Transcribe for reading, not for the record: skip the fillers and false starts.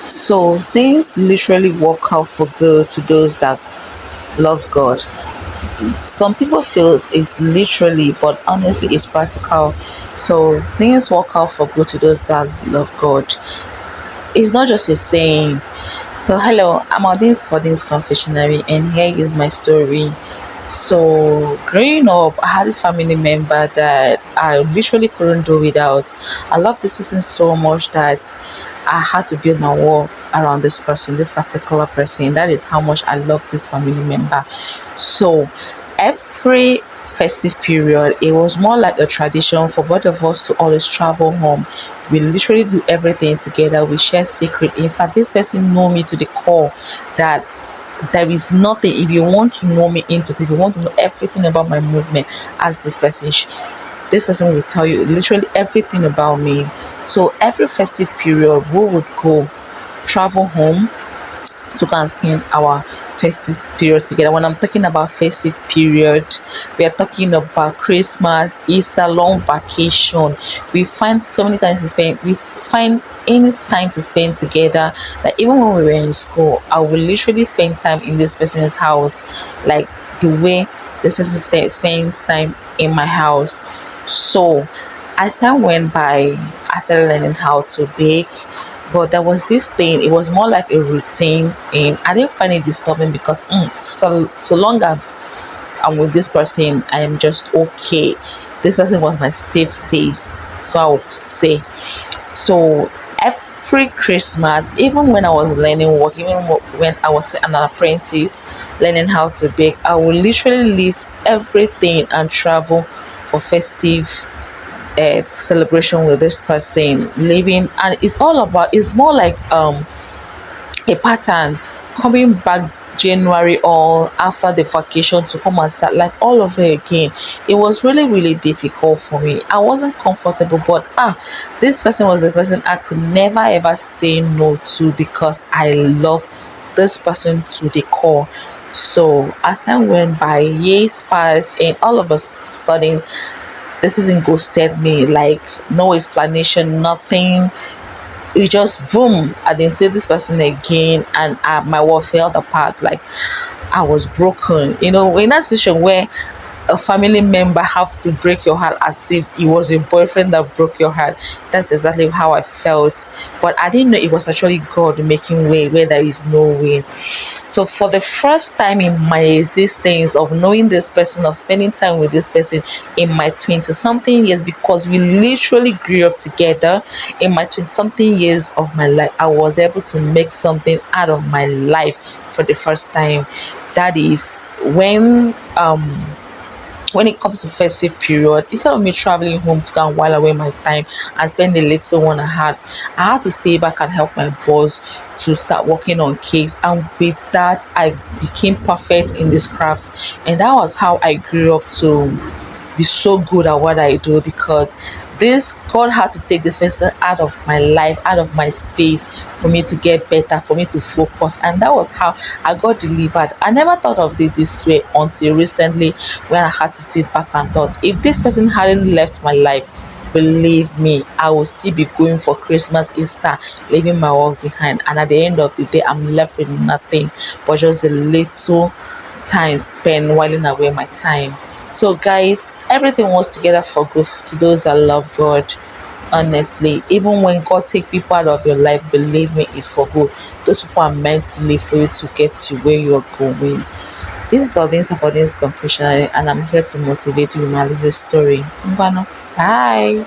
So things literally work out for good to those that loves God. Some people feel it's literally, but honestly, it's practical. So things work out for good to those that love God. It's not just a saying. So hello, I'm Odin's for this confessionary, and here is my story. So growing up, I had this family member that I literally couldn't do without. I love this person so much that I had to build my wall around this person, this particular person. That is how much I love this family member. So every festive period, it was more like a tradition for both of us to always travel home. We literally do everything together. We share secret. In fact, this person know me to the core that there is nothing. If you want to know me into it, if you want to know everything about my movement, ask this person. This person will tell you literally everything about me. So every festive period we would go travel home to go and spend our festive period together. When I'm talking about festive period, we are talking about Christmas, Easter, long vacation. We find so many times to spend. We find any time to spend together. Like even when we were in school, I will literally spend time in this person's house, like the way this person spends time in my house. So as time went by, I started learning how to bake, but there was this thing, it was more like a routine, and I didn't find it disturbing because so long as I'm with this person, I am just okay. This person was my safe space, so I would say. So every Christmas, even when I was learning work, even when I was an apprentice learning how to bake, I would literally leave everything and travel for festive celebration with this person living. And it's all about, it's more like a pattern coming back January or after the vacation to come and start like all over again. It was really difficult for me. I wasn't comfortable, but this person was a person I could never ever say no to because I love this person to the core. So as time went by, years passed, and all of a sudden this person ghosted me, like no explanation, nothing. We just boom, I didn't see this person again, and my world fell apart. Like I was broken, in that situation where a family member have to break your heart as if it was your boyfriend that broke your heart. That's exactly how I felt, but I didn't know it was actually God making way where there is no way. So for the first time in my existence of knowing this person, of spending time with this person in my 20 something years, because we literally grew up together, in my 20 something years of my life, I was able to make something out of my life for the first time. That is when it comes to festive period, instead of me traveling home to go and while away my time and spend the little one I had to stay back and help my boss to start working on cakes. And with that, I became perfect in this craft. And that was how I grew up to be so good at what I do, because this God had to take this person out of my life, out of my space, for me to get better, for me to focus. And that was how I got delivered. I never thought of it this way until recently, when I had to sit back and thought, if this person hadn't left my life, believe me, I will still be going for Christmas, Easter, leaving my work behind. And at the end of the day, I'm left with nothing but just a little time spent whiling away my time. So, guys, everything was together for good to those that love God. Honestly, even when God take people out of your life, believe me, it's for good. Those people are meant to live for you to get you where you are going. This is all things for this confession, and I'm here to motivate you with my little story. Bye.